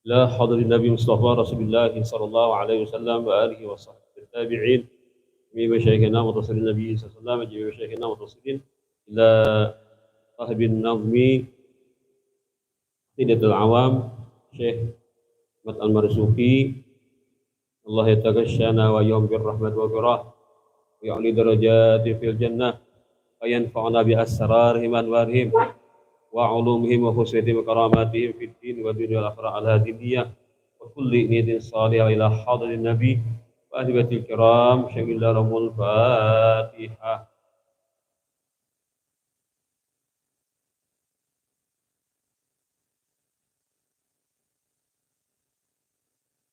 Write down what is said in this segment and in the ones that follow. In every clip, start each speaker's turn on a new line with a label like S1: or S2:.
S1: لا حضر النبي مصطفى رسول الله صلى الله عليه وسلم وآله وصحبه التابعين جميع مشايخنا وتصل النبي صلى الله عليه وسلم جميع مشايخنا وتصلين إلى صاحب النظم قيدة العوام شيخ أحمد المرزوقي الله يتغشانا ويوم بالرحمة والبراه ويعلي درجات في الجنة وينفعنا بأسرارهم وأنوارهم وعلومهم وخصوصيتهم وكراماتهم في الدين والدنيا والآخرة على هذه النية وكل نية صالحة إلى حضر النبي وأهل الكرام شهد لهم الفاتحة.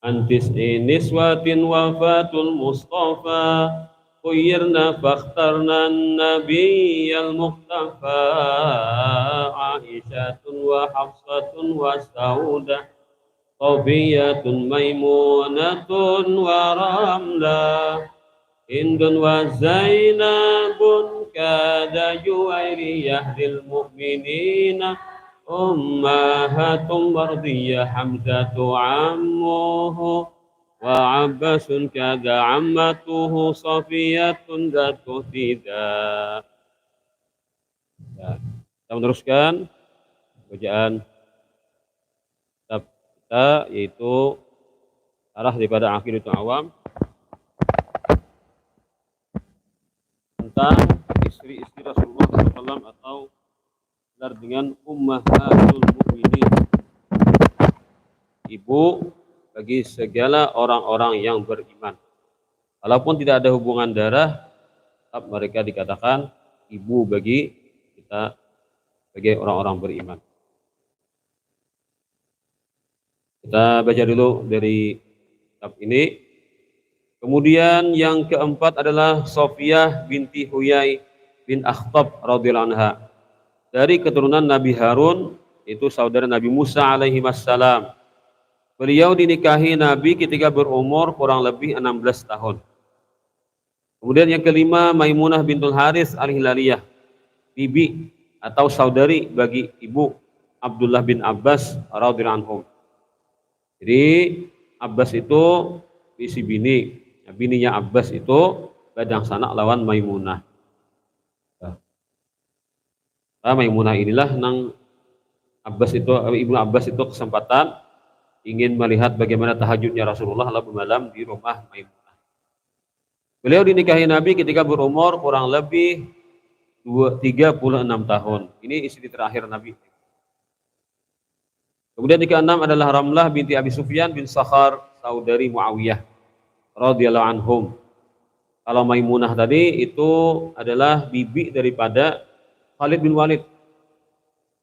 S1: عن تسع نسوة وفاة المصطفى خيرنا فاخترنا النبي المختفى عائشة وحفصة وسودة صفية ميمونة ورملة هند وزينب كاد جويرية للمؤمنين أمهات مرضية حمزة عمه وعباس كذا عمته صفية ذات فداء. Kita meneruskan bacaan kitab kita yaitu arah daripada Aqidatul Awam tentang istri-istri Rasulullah SAW atau dengan ummahatul mukminin, ibu bagi segala orang-orang yang beriman. Walaupun tidak ada hubungan darah, tetap mereka dikatakan ibu bagi kita sebagai orang-orang beriman. Kita baca dulu dari kitab ini. Kemudian yang keempat adalah Sofiyah binti Huyai bin Akhtab radhiyallahu anha. Dari keturunan Nabi Harun, itu saudara Nabi Musa alaihi wassalam. Beliau dinikahi Nabi ketika berumur kurang lebih 16 tahun. Kemudian yang kelima Maimunah bintul Haris al-Hilaliyah, bibi atau saudari bagi ibu Abdullah bin Abbas radhiyallahu anhum. Jadi Abbas itu isi bini, bininya Abbas itu badang sanak lawan Maimunah. Maimunah inilah nang Abbas itu, Ibnu Abbas itu kesempatan ingin melihat bagaimana tahajudnya Rasulullah lalu malam di rumah Maimunah. Beliau dinikahi Nabi ketika berumur kurang lebih 36 tahun. Ini istri terakhir Nabi. Kemudian yang keenam adalah Ramlah binti Abi Sufyan bin Sakhar, saudari Muawiyah radhiyallahu anhum. Kalau Maimunah tadi itu adalah bibi daripada Khalid bin Walid.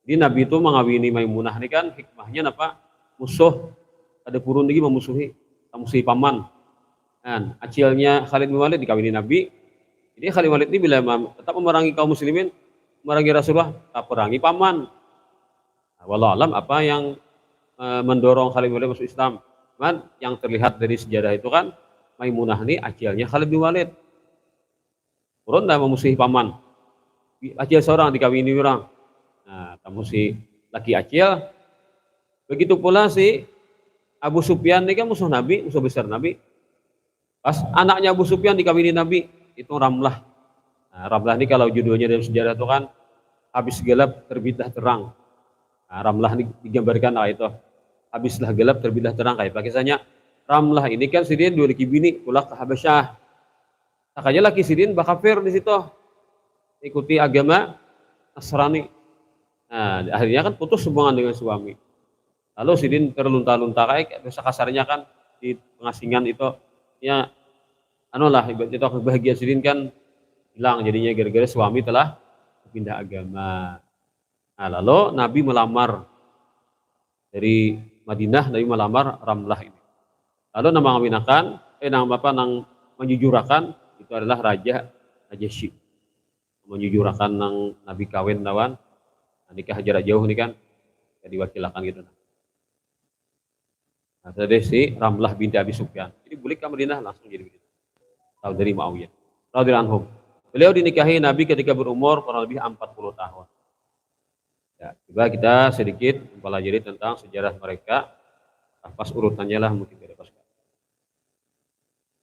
S1: Jadi Nabi itu mengawini Maimunah ini kan hikmahnya apa? Musuh ada purun lagi memusuhi paman. Dan acilnya Khalid bin Walid dikawini Nabi. Jadi Khalid bin Walid ini bila tetap memerangi kaum muslimin, memerangi Rasulullah, tak perangi paman. Nah, wallahu alam apa yang mendorong Khalid bin Walid masuk Islam. Cuman yang terlihat dari sejarah itu kan Maimunah ini acilnya Khalid bin Walid. Purun dah memusuhi paman. Acil seorang dikawini orang. Nah, kamu si laki acil. Begitu pula si Abu Sufyan ini kan musuh Nabi, musuh besar Nabi. Pas anaknya Abu Sufyan dikawini Nabi, itu Ramlah. Nah, Ramlah ini kalau judulnya dalam sejarah itu kan habis gelap terbitlah terang. Nah, Ramlah ini digambarkan itu. Habislah gelap terbitlah terang kayak pakisanya. Ramlah ini kan sidin dua laki bini pulang ke Habasyah. Makanya laki sidin bakafir di situ. Ikuti agama Nasrani. Nah, akhirnya kan putus hubungan dengan suami. Lalu sidin terlunta-lunta kayak biasa kasarnya kan di pengasingan itu ya anulah itu kebahagiaan sidin kan hilang jadinya gara-gara suami telah pindah agama. Nah, lalu Nabi melamar dari Madinah, Nabi melamar Ramlah ini. Lalu nama ngawinakan nang menjujurakan itu adalah Raja Najasyi. Menjujurakan nang Nabi kawin lawan nikah jarak jauh ini kan ya diwakilakan gitu. Nah, tadi si Ramlah binti Abi Sufyan. Jadi balik ke Madinah langsung jadi begitu. Tahu dari Muawiyah radhiyallahu anhum. Beliau dinikahi Nabi ketika berumur kurang lebih 40 tahun. Ya, coba kita sedikit mempelajari tentang sejarah mereka Pas urutannya lah mungkin tidak pas.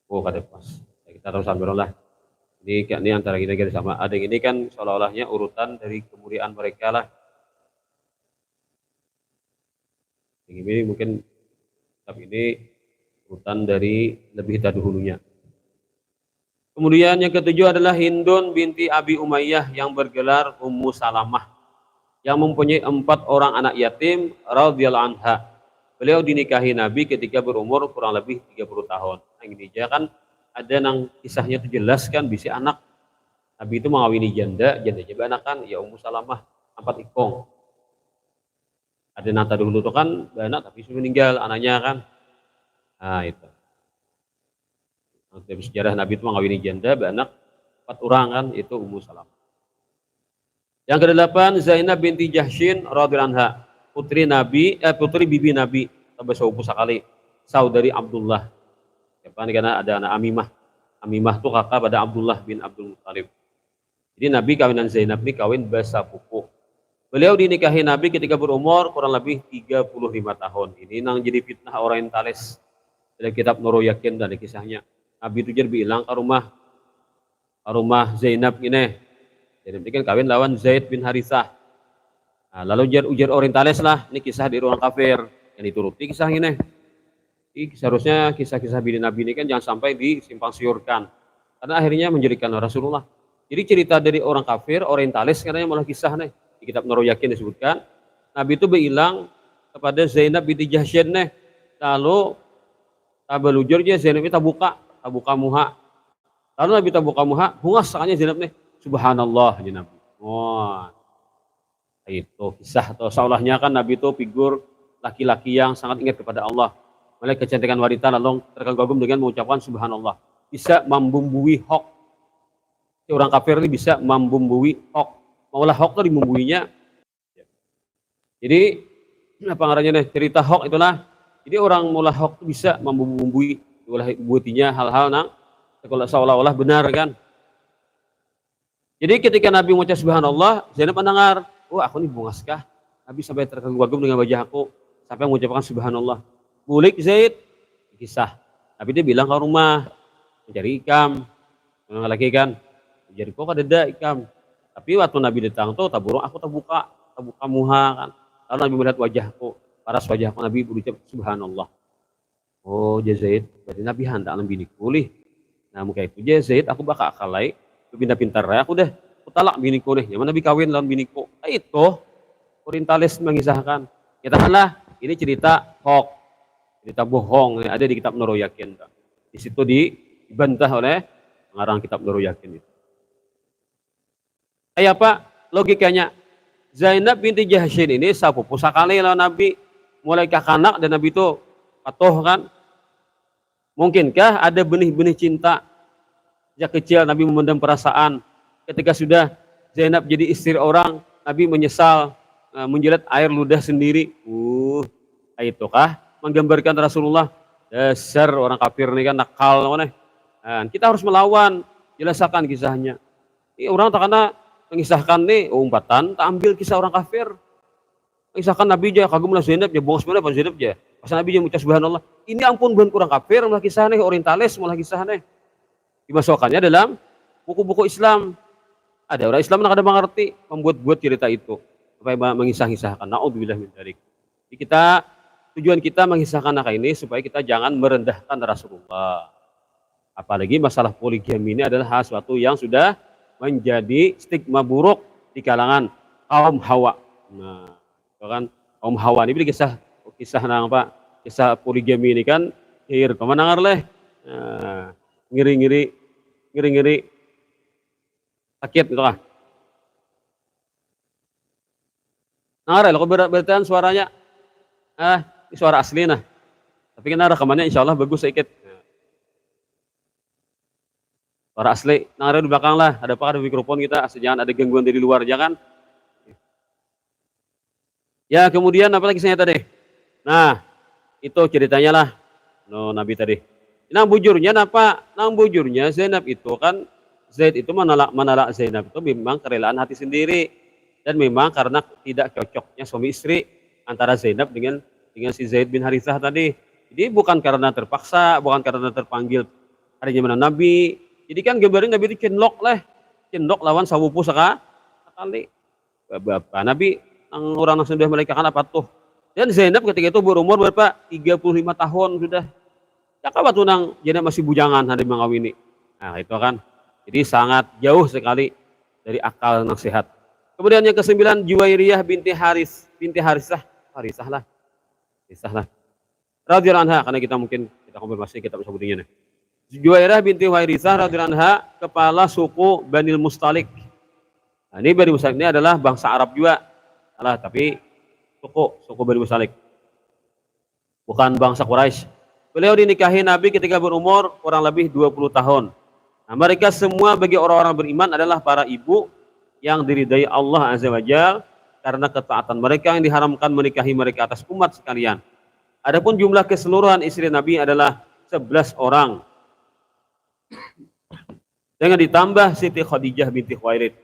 S1: Oh kada pas. Kita tahu sambil lah. Ini antara kita sama. Ada yang ini kan seolah-olahnya urutan dari kemuliaan mereka lah. Yang ini mungkin tapi ini urutan dari lebih terdahulunya. Kemudian yang ketujuh adalah Hindun binti Abi Umayyah yang bergelar Ummu Salamah yang mempunyai 4 orang anak yatim radhiyallahu anha. Beliau dinikahi Nabi ketika berumur kurang lebih 30 tahun. Nah, ini aja kan ada nang kisahnya itu jelas kan bisa anak. Nabi itu mengawini janda juga anak kan ya Ummu Salamah 4 ikong. Ada nata dulu tuh kan anak tapi sudah meninggal anaknya kan. Nah itu. Dari sejarah Nabi itu mengawini janda anak 4 orang kan itu Ummu Salamah. Yang ke-8 Zainab binti Jahsyin radhiyallahu anha, putri bibi Nabi, sepupu sekali, saudari Abdullah. Siapa nih karena ada anak Amimah. Amimah itu kakak pada Abdullah bin Abdul Muttalib. Jadi Nabi kawinan Zainab ini kawin besapupu. Beliau dinikahi Nabi ketika berumur kurang lebih 35 tahun. Ini nang jadi fitnah orientalis. Dari kitab Nurul Yakin dan kisahnya. Nabi itu jadi bilang ke rumah Zainab ini. Jadi kan kawin lawan Zaid bin Harithah. Nah, lalu ujar orientalis lah, ini kisah di ruang kafir yang dituruti kisah ini. Jadi seharusnya kisah-kisah bini Nabi ini kan jangan sampai disimpang siurkan. Karena akhirnya menjadikan Rasulullah. Jadi cerita dari orang kafir, orientalis katanya malah kisah nih. Di kitab Nurul Yakin disebutkan, Nabi itu bilang kepada Zainab binti Jahsyin nih. Lalu tabelujur dia Zainab itu tabuka muha. Lalu Nabi tabuka muha, hungas sakanya Zainab nih. Subhanallah ya Nabi. Wah. Itu kisah atau seolahnya kan Nabi itu figur laki-laki yang sangat ingat kepada Allah. Melihat kecantikan wanita lalu terkagum dengan mengucapkan subhanallah. Bisa membumbui hok. Orang kafir ini bisa membumbui hok. Maulah hok itu dibumbuinya. Jadi apa ngaranya nih cerita hok itulah. Jadi orang maulah hok itu bisa membumbui butinya hal-hal yang seolah-olah benar kan. Jadi ketika Nabi mengucap subhanallah, Zainab mendengar, oh aku ini bungaskah? Nabi sampai terkagum dengan wajah aku, sampai mengucapkan subhanallah. Bulik Zaid, kisah. Tapi dia bilang ke rumah, mencari ikam. Orang lagi kan, jadi kok ada ikam. Tapi waktu Nabi datang tuh, taburung aku terbuka muha kan. Lalu Nabi melihat wajahku, paras wajahku, Nabi berucap subhanallah. Oh Zaid, berarti Nabi hendak bini kulih. Nah mungkin itu Zaid, aku bakal akalai. Pintar-pintar ya, aku deh talak biniku nih, yang mana Nabi kawin lawan biniku. Itu orientalis mengisahkan. Katakanlah ini cerita hoax, cerita bohong, ada di kitab Nurul Yakin. Di situ dibantah oleh pengarang kitab Nurul Yakin itu. Kayak apa logikanya? Zainab binti Jahsyin ini sepupu sekali lawan Nabi, mulai kakanak dan Nabi itu patuh kan. Mungkinkah ada benih-benih cinta? Sejak kecil Nabi memendam perasaan. Ketika sudah Zainab jadi istri orang, Nabi menyesal menjilat air ludah sendiri. Itukah menggambarkan Rasulullah dasar orang kafir ini kan nakal. Kita harus melawan, jelaskan kisahnya. Ini orang tak kena mengisahkan nih umpatan, tak ambil kisah orang kafir. Mengisahkan Nabi aja kagum lah Zainab ya, bohong sebenarnya Zainab aja. Pas Nabi aja mengucap subhanallah. Ini ampun bukan kurang kafir malah kisah nih orientalis malah kisah nih. Dimasukkannya dalam buku-buku Islam. Ada orang Islam yang ada mengerti membuat-buat cerita itu supaya mengisah-isahkan. Na'udzubillah min dzalik. Jadi tujuan kita mengisahkan anak ini supaya kita jangan merendahkan Rasulullah. Apalagi masalah poligami ini adalah sesuatu yang sudah menjadi stigma buruk di kalangan kaum Hawa. Nah, kan kaum Hawa ini kisah kisah poligami ini kan kemana ngarleh. Nah, ngiri sakit gitu kah? Nah, kalau berarti suaranya ini suara asli nah. Tapi kan rekamannya insya Allah bagus sedikit. Suara asli. Nah, di belakang lah. Ada apa? Ada mikrofon kita. Jangan ada gangguan dari luar, jangan. Ya, kemudian apa lagi saya tadi? Nah, itu ceritanya lah. Nabi tadi. Nang bujurnya Zainab itu kan Zaid itu menolak Zainab itu memang kerelaan hati sendiri dan memang karena tidak cocoknya suami istri antara Zainab dengan dengan si Zaid bin Harithah tadi. Jadi bukan karena terpaksa, bukan karena terpanggil hari zaman Nabi. Jadi kan gambarin Nabi itu cendok lawan sawupu sekali. Bapak Nabi orang yang sudah menikahkan apa tuh? Dan Zainab ketika itu berumur berapa? 35 tahun sudah. Cakap waktu nang jadi masih bujangan hari mengawini. Nah itu kan. Jadi sangat jauh sekali dari akal yang sehat. Kemudian yang ke-9 Juwairiyah binti Harisah lah. Radhiyallahu anha, karena kita mungkin kita konfirmasi kita sebutnya nih. Juwairiyah binti Harisah radhiyallahu anha, kepala suku Banil Mustalik. Nah, ini Bani Mustalik ini adalah bangsa Arab juga. Tapi suku Bani Mustalik. Bukan bangsa Quraisy. Beliau dinikahi Nabi ketika berumur kurang lebih 20 tahun. Nah, mereka semua bagi orang-orang beriman adalah para ibu yang diridai Allah Azza wa Jalla karena ketaatan mereka yang diharamkan menikahi mereka atas umat sekalian. Adapun jumlah keseluruhan istri Nabi adalah 11 orang. Dengan ditambah Siti Khadijah binti Khuwailid.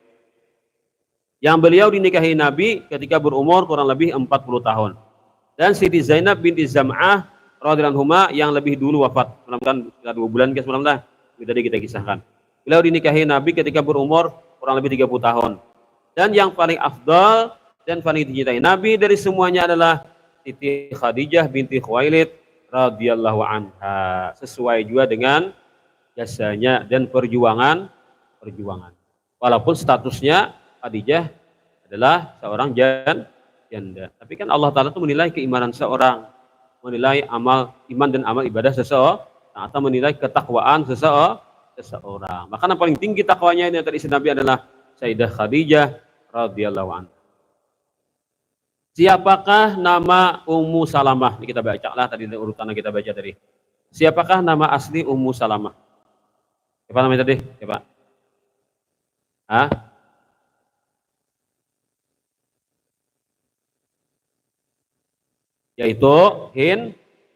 S1: Yang beliau dinikahi Nabi ketika berumur kurang lebih 40 tahun. Dan Siti Zainab binti Zam'ah radhiyallahu anha yang lebih dulu wafat. Kan 2 bulan ke sebelumnya tadi kita kisahkan. Beliau dinikahi Nabi ketika berumur kurang lebih 30 tahun. Dan yang paling afdal dan paling dicintai Nabi dari semuanya adalah Siti Khadijah binti Khuwailid radhiyallahu anha. Sesuai juga dengan jasanya dan perjuangan. Walaupun statusnya Khadijah adalah seorang janda. Tapi kan Allah Ta'ala itu menilai keimanan seorang, menilai iman dan amal ibadah seseorang, atau menilai ketakwaan seseorang. Maka yang paling tinggi takwanya ini antara istri Nabi adalah Sayyidah Khadijah radhiyallahu anha. Siapakah nama Ummu Salamah? Ini kita baca lah tadi urutan yang kita baca tadi. Siapakah nama asli Ummu Salamah? Siapa namanya tadi? Siapa? Yaitu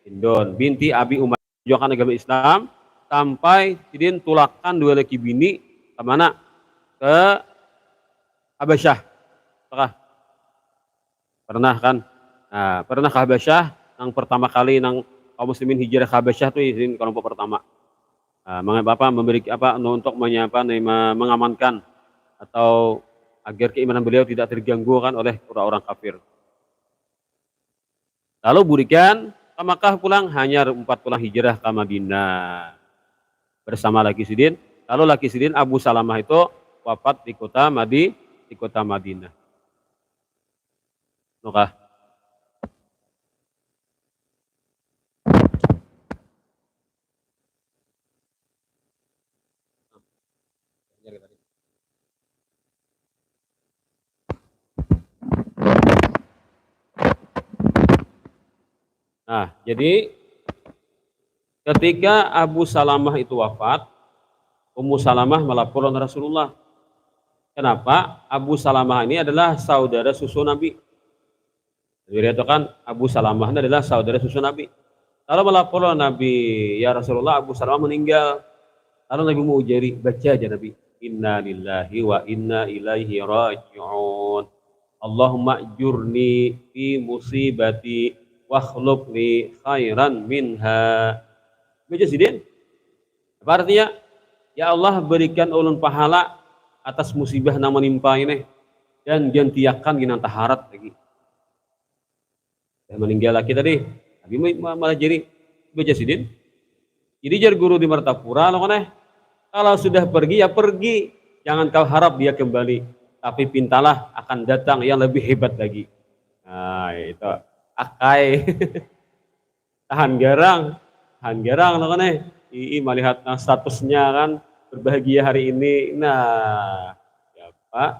S1: Hindun binti Abi Umayyah, perjuangan agama Islam sampai sidin tulakan 2 laki bini kemana? Ke Habasyah. Pernah kan? Nah, pernah ke Habasyah yang pertama kali kaum muslimin hijrah ke Habasyah itu izin kelompok pertama. Untuk mengamankan atau agar keimanan beliau tidak terganggu kan oleh orang-orang kafir. Lalu burikan ke Makkah pulang, hanya 4 pulang hijrah ke Madinah bersama laki sidin. Lalu laki sidin Abu Salamah itu wafat di kota Madinah. Nukah. Nah, jadi ketika Abu Salamah itu wafat, Ummu Salamah melaporkan Rasulullah. Kenapa? Abu Salamah ini adalah saudara susu Nabi. Diriwayatkan Abu Salamah ini adalah saudara susu Nabi. Lalu melaporkan Nabi, ya Rasulullah, Abu Salamah meninggal. Lalu Nabi mau ujari, baca aja Nabi, Inna lillahi wa inna ilaihi raji'un. Allahumma ajurni fi musibati wa akhluf li khairan minha. Baca sidin. Apa artinya? Ya Allah, berikan ulun pahala atas musibah yang menimpa ini dan gantiakan ginang taharat lagi. Dan meninggal lagi tadi, Nabi malah jadi baca sidin. Jadi jar guru di Martapura loh kan, kalau sudah pergi ya pergi, jangan kau harap dia kembali, tapi pintalah akan datang yang lebih hebat lagi. Nah itu akai tahan garang loh kan, melihat statusnya kan berbahagia hari ini. Nah ya Pak,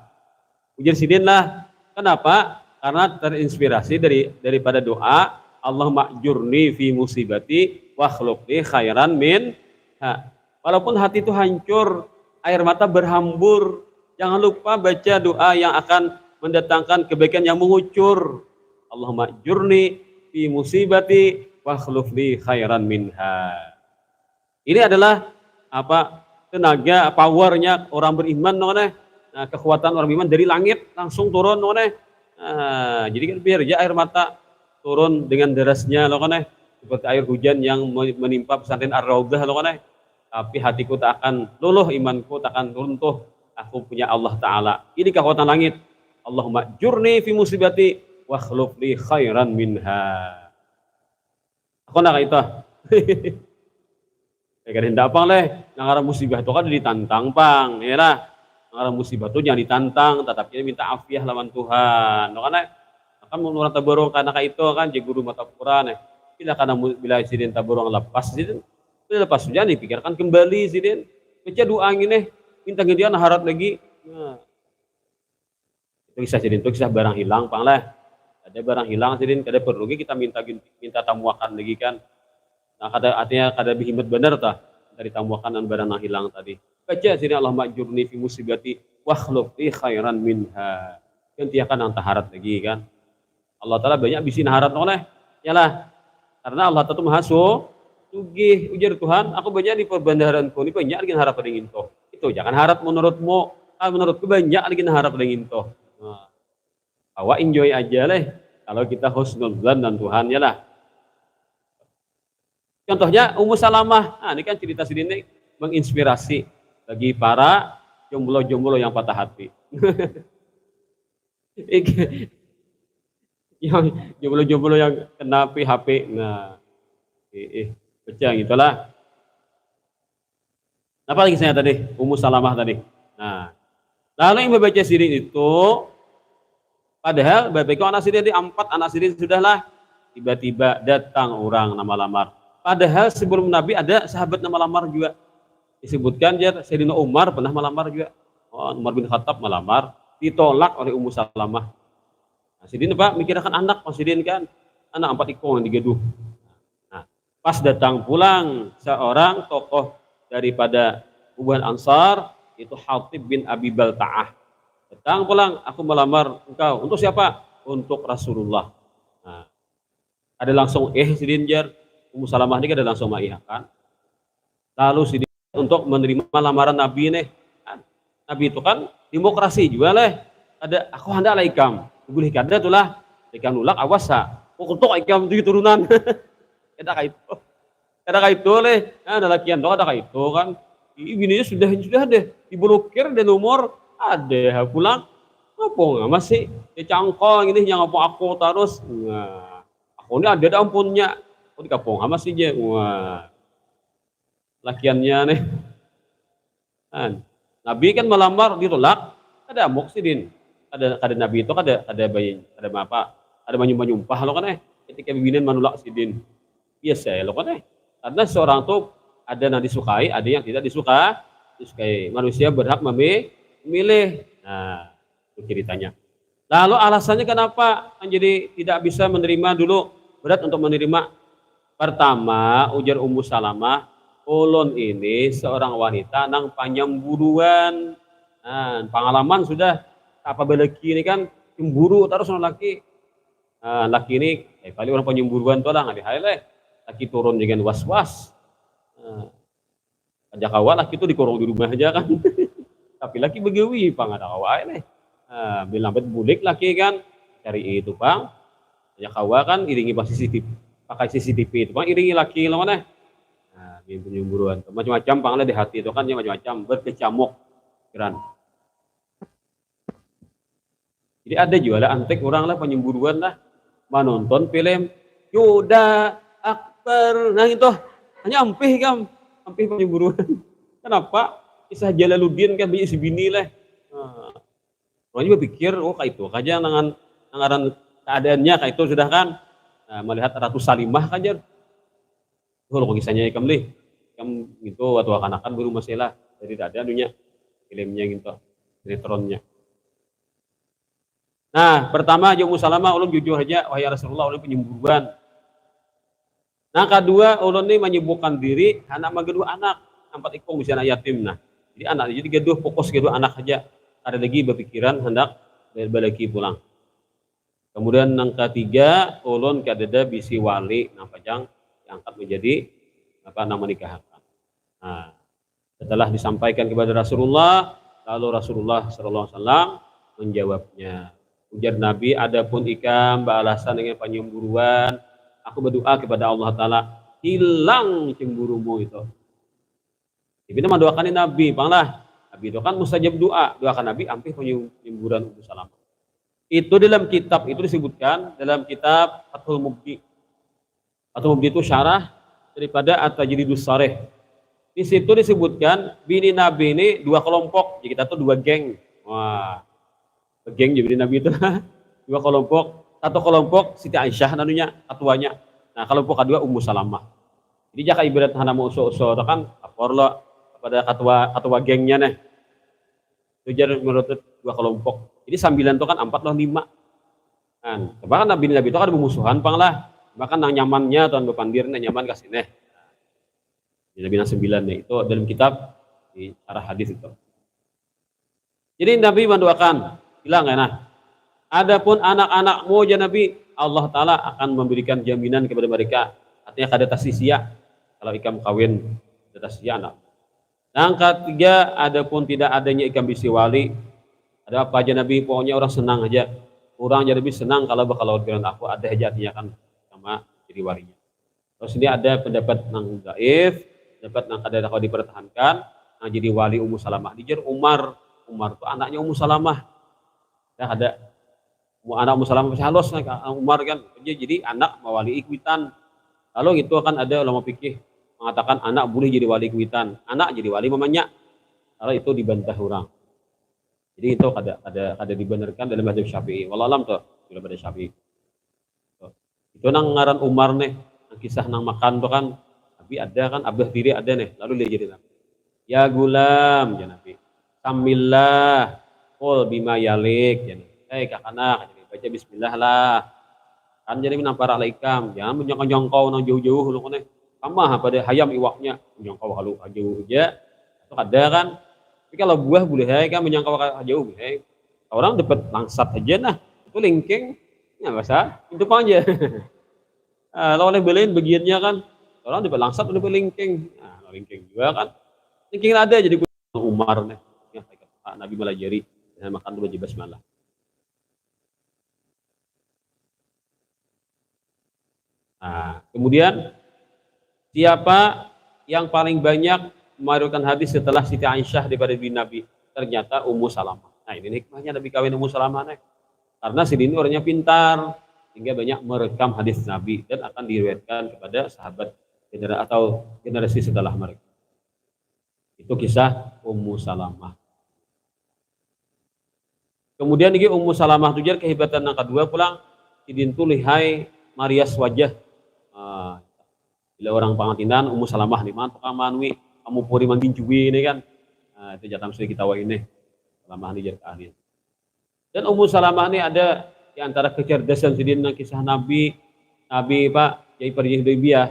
S1: ujar sidin lah. Kenapa? Karena terinspirasi daripada doa Allahumma ajurni fi musibati wa khluqni khairan minha. Walaupun hati itu hancur, air mata berhambur, jangan lupa baca doa yang akan mendatangkan kebaikan yang mengucur. Allahumma ajurni fi musibati wa khluqni khairan minha. Ini adalah tenaga, powernya orang beriman, kekuatan orang beriman dari langit langsung turun. Nah, jadi kan biar aja air mata turun dengan derasnya lo kan seperti air hujan yang menimpa pesantren Ar-Raudhah lo kan tapi hatiku tak akan luluh, imanku tak akan runtuh, aku punya Allah Ta'ala. Ini kekuatan langit. Allahumma jurni fi musibati wa khluf li khairan minha. Aku nak itu. Ya hendak apa leh, nang musibah itu kan ditantang pang, ya lah. Nang musibah itu jangan ditantang, tetapi minta afiah lawan Tuhan. No kan akan menurut tabarung karena itu kan jadi guru mata Quran bila sidin tabarung lepas sidin lepas sudah dipikirkan kembali sidin baca doa ini minta gantian harat lagi. Nah, itu kisah sidin, itu kisah barang hilang pang lah. Ada barang hilang sidin kada perlu kita minta tamuakan lagi kan. Nah, artinya kada bihimat benar tah dari tamuakan dan barang yang hilang tadi. Baca sini Allah majurni fi musibati wa khluf li khairan minha. Gantiakan anta harat lagi kan. Allah Ta'ala banyak bisin harat oleh. Yalah. Karena Allah Ta'ala maha sugih ujar Tuhan, aku banyak di perbandaranku ini banyak lagi harap dengan toh. Itu jangan harap menurutmu, menurutku banyak lagi harap dengan toh. Nah, awak enjoy aja leh. Kalau kita husnuzan dan Tuhan ya lah. Contohnya Ummu Salamah, nah ini kan cerita sini menginspirasi bagi para jomblo-jomblo yang patah hati. Yang jomblo-jomblo yang kena PHP, nah, baca gitulah. Apa lagi saya tadi? Ummu Salamah tadi. Nah, lalu yang membaca sirin itu, padahal bapak anak sirin di 4 anak sirin sudahlah, tiba-tiba datang orang nama lamar. Padahal sebelum Nabi ada sahabat nama lamar juga. Disebutkan dia Sayyidina Umar pernah melamar juga. Oh, Umar bin Khattab melamar, ditolak oleh Ummu Salamah. Nah, sidin Pak mikirkan anak, sidin kan anak 4 ikong yang digaduh. Nah, pas datang pulang seorang tokoh daripada Uban Ansar itu Hatib bin Abi Balta'ah. Datang pulang, aku melamar engkau. Untuk siapa? Untuk Rasulullah. Nah, ada langsung sidin jar. Ummu Salamah ini ada langsung mengiyakan. Lalu sidin untuk menerima lamaran Nabi nih. Nabi itu kan demokrasi juga leh. Ada aku hendak laikam. Boleh kada tuh lah. Laikam nulak awas sa. Untuk laikam tuh turunan. Kada kaitu. Kada kaitu leh. Nah, ada lakian doa ada kaitu kan. Bininya sudah deh. Diblokir dan nomor ada pulang. Apa nggak masih dicangkol ini yang apa aku terus. Nah, aku ini ada ampunnya. Aku di kapong masih aja. Wah. Lakiannya nih. Kan. Nabi kan melamar ditolak, ada muksidin. Ada Nabi itu ada bayi, ada apa? Ada menyumpah lo kan ketika bibinin menolak sidin. Biasa ya lo kan karena seorang tuh ada yang disukai, ada yang tidak disukai. Manusia berhak memilih. Nah, itu ceritanya. Lalu alasannya kenapa jadi tidak bisa menerima dulu, berat untuk menerima. Pertama, ujar Ummu Salamah, ulun ini seorang wanita nang panyemburuan. Nah, pengalaman sudah apa belaki ini kan cemburu terus laki. Nah, laki ini kali orang penyemburuan tuh lah nggak dihale. Laki turun dengan was-was. Nah, ajak awal laki itu dikurung di rumah aja kan. Tapi laki begawi pang ada awal nih. Nah, bilang bulik laki kan cari itu bang. Ajak awal kan iringi pakai CCTV itu bang iringi laki lo mana. Nah, penyemburuan macam-macam panglah di hati itu kan ya macam-macam berkecamuk keren. Jadi ada juga lah antek orang lah penyemburuan lah menonton film Yoda Akbar, nah itu hanya ampih penyemburuan. Kenapa? Kisah Jalaluddin kan banyak sebini lah. Nah, orang juga pikir kayak itu aja nangaran keadaannya kayak itu sudah kan. Nah, melihat Ratu Salimah kan jar. Kalau kisahnya ikam gitu atau akan baru masalah dari ada dunia filmnya gitu sinetronnya. Nah, pertama Ummu Salamah ulun jujur aja wahai Rasulullah ulun penyemburuan. Nah, kedua ulun ini menyibukkan diri anak kedua anak 4 ikong bisa anak yatim. Nah, jadi anak jadi gaduh fokus gaduh anak aja. Ada lagi berpikiran hendak balik pulang. Kemudian yang ketiga ulun kadeda bisi wali nang pajang diangkat menjadi nama nikahkan. Nah, setelah disampaikan kepada Rasulullah, lalu Rasulullah SAW menjawabnya. Ujar Nabi, adapun ikam balasan dengan penyemburuan, aku berdoa kepada Allah Ta'ala, hilang cemburumu itu. Jadi nama doakan Nabi, panglah. Nabi itu kan mustajab doa, doakan Nabi ampih penyemburuan Ummu Salamah. Itu dalam kitab itu disebutkan dalam kitab Fathul Mubdi. Fathul Mubdi itu syarah daripada At-Tajridus Sharih. Di situ disebutkan bini Nabi ini dua kelompok, jadi kita tuh dua geng. Wah, geng jadi Nabi itu dua kelompok. Satu kelompok Siti Aisyah nanunya ketuanya. Nah, kelompok kedua Ummu Salamah. Jadi jaka ibarat hana mau usul-usul kan lapor lo kepada ketua gengnya nih. Itu jadi menurut dua kelompok. Jadi 9 itu kan 4 loh 5. Kan, bahkan Nabi itu kan bermusuhan panglah. Bahkan nang nyamannya tuan bepandir nang nyaman kasih neh. Nabi 9 nih itu dalam kitab di arah hadis itu. Jadi Nabi mendoakan bilang nah. Adapun anak-anakmu ya Nabi, Allah Ta'ala akan memberikan jaminan kepada mereka. Artinya kada tasisia kalau ikam kawin kada tasisia anak. Yang ketiga, adapun tidak adanya ikam bisi wali. Ada apa aja Nabi, pokoknya orang senang aja. Orang jadi lebih senang kalau bakal dengan aku ada aja artinya kan sama jadi walinya. Terus ini ada pendapat nang dhaif, pendapat nang kada kalau dipertahankan, nang jadi wali Ummu Salamah. Dijar Umar itu anaknya Ummu Salamah. Ya ada anak Ummu Salamah masih halus nah Umar kan. Jadi anak mewali ikwitan. Lalu itu akan ada ulama fikih mengatakan anak boleh jadi wali ikwitan, anak jadi wali mamanya. Kalau itu dibantah orang. Jadi itu ada dibenarkan dalam mazhab Syafi'i. Wallahu alam tuh, dalam mazhab Syafi'i. Itu nang ngaran Umar nih, nang kisah nang makan tuh kan, Nabi ada kan, abah diri ada nih, lalu dia jadi Nabi. Ya gulam, ya Nabi. Samillah, qul bima yalik, ya Nabi. Kakana, jadi baca bismillah lah. Kan jadi menampar alaikam, jangan menyongkau nang jauh-jauh lu nih. Kamah pada hayam iwaknya, menyongkau halu jauh aja. Itu ada kan. Tapi kalau buah boleh kan menyangkau jauh boleh. Orang dapat langsat aja nah, itu lingking, ya bahasa itu aja. Kalau oleh belain bagiannya kan, orang dapat langsat udah lingking, nah lingking juga kan, lingking ada jadi Umar nih, ya Nabi melajari dan makan tuh baca basmalah. Nah, kemudian siapa yang paling banyak meriwayatkan hadis setelah Siti Aisyah daripada bin Nabi? Ternyata Ummu Salamah. Nah ini hikmahnya Nabi kawin Ummu Salamah nih. Karena si ini orangnya pintar, sehingga banyak merekam hadis Nabi dan akan diriwayatkan kepada sahabat atau generasi setelah mereka. Itu kisah Ummu Salamah. Kemudian ini Ummu Salamah tujar kehebatan yang kedua pulang idintu lihai Marias wajah. Bila orang pangantinan Ummu Salamah nih man tukang manwi kamu puri manggin cuwi ini kan. Nah, itu jatah mesti kita wae ini. Salamah ini jadi ahli. Dan Ummu Salamah ini ada di antara kecerdasan sidin kisah Nabi Pak jadi perjanjian Hudaybiyah.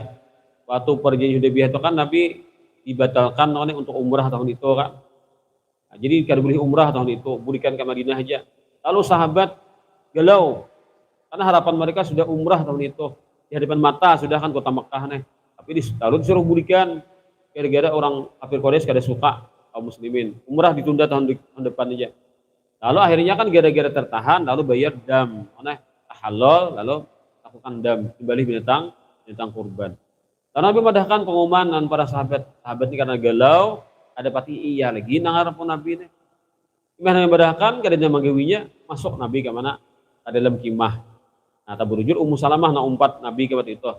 S1: Waktu perjanjian Hudaybiyah itu kan Nabi dibatalkan oleh untuk umrah tahun itu kan. Nah, jadi kada boleh umrah tahun itu, berikan ke Madinah aja. Lalu sahabat galau karena harapan mereka sudah umrah tahun itu di hadapan mata sudah kan kota Mekah nih. Tapi lalu disuruh berikan gara-gara orang kafir Quraisy kada suka kaum muslimin. Umrah ditunda tahun depan aja. Lalu akhirnya kan gara-gara tertahan lalu bayar dam. Mana halal lalu lakukan dam kembali binatang kurban. Lalu Nabi madahkan pengumuman dan para sahabat ini karena galau ada pati iya lagi nangar pun Nabi ini. Gimana yang madahkan kadang manggawinya masuk Nabi ke mana? Ke dalam kimah. Nah, taburujur Ummu Salamah na umpat Nabi ke itu.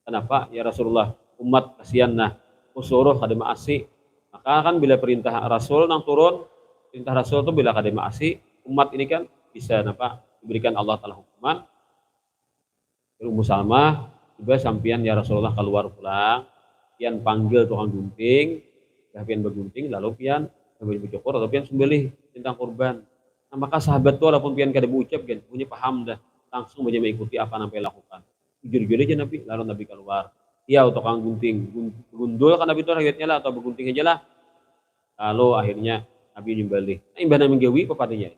S1: Kenapa? Ya Rasulullah, umat kasihan nah usuruh kada maasi. Maka kan bila perintah Rasul nang turun, perintah Rasul itu bila kada maasi, umat ini kan bisa diberikan Allah Taala hukuman. Ummu Salamah juga sampian ya Rasulullah keluar pulang, pian panggil tukang gunting, pian bergunting lalu pian bercukur atau pian sembelih tentang kurban. Nah, maka sahabat itu walaupun pian kada berucap kan punya paham dah langsung aja mengikuti apa yang Nabi lakukan. Jujur aja Nabi, lalu Nabi keluar. Iya tukang gunting, gundul kan Nabi itu rakyatnya lah atau bergunting aja lah. Lalu akhirnya Nabi nyembelih. Nah, imbana menggawi kepadanya.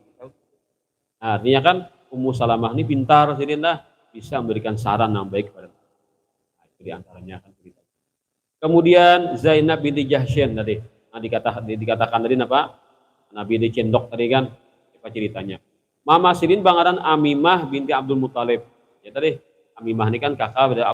S1: Nah, artinya kan Ummu Salamah ini pintar jadi bisa memberikan saran yang baik kepada Nabi. Nah, itu diantaranya kan cerita. Kemudian Zainab binti Jahsyin tadi, nah, dikatakan tadi apa? Nabi dicendok tadi kan, apa ceritanya? Mama Sirin bangaran Amimah binti Abdul Muthalib. Ya tadi Amimah ini kan kakak dari